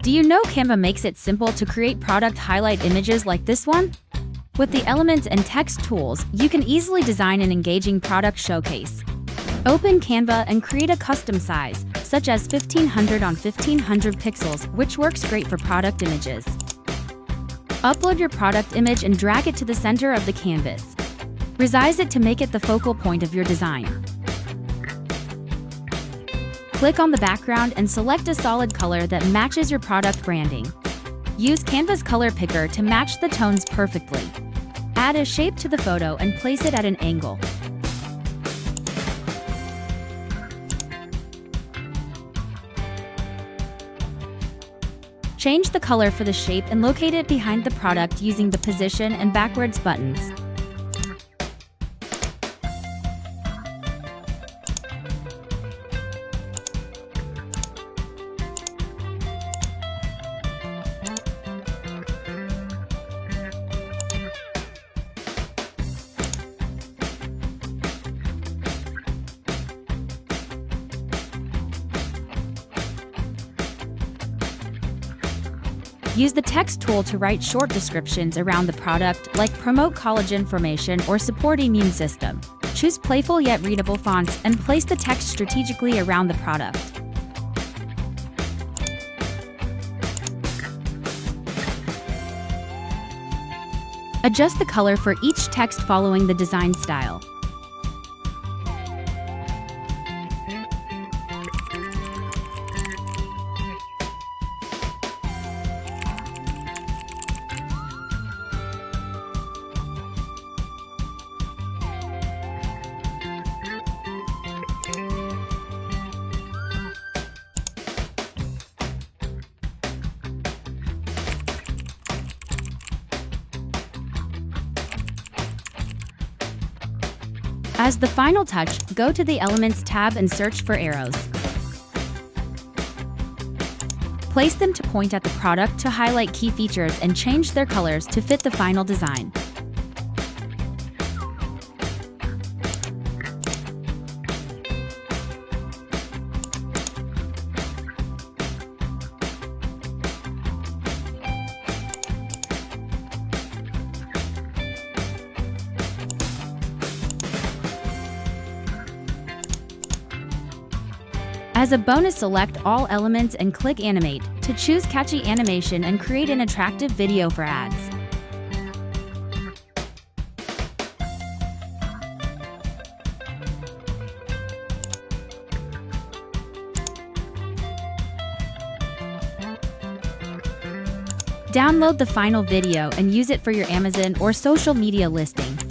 Do you know Canva makes it simple to create product highlight images like this one? With the elements and text tools, you can easily design an engaging product showcase. Open Canva and create a custom size, such as 1500 on 1500 pixels, which works great for product images. Upload your product image and drag it to the center of the canvas. Resize it to make it the focal point of your design. Click on the background and select a solid color that matches your product branding. Use Canva's color picker to match the tones perfectly. Add a shape to the photo and place it at an angle. Change the color for the shape and locate it behind the product using the position and backwards buttons. Use the text tool to write short descriptions around the product, like promote collagen formation or support immune system. Choose playful yet readable fonts and place the text strategically around the product. Adjust the color for each text following the design style. As the final touch, go to the Elements tab and search for arrows. Place them to point at the product to highlight key features and change their colors to fit the final design. As a bonus, select all elements and click Animate to choose catchy animation and create an attractive video for ads. Download the final video and use it for your Amazon or social media listing.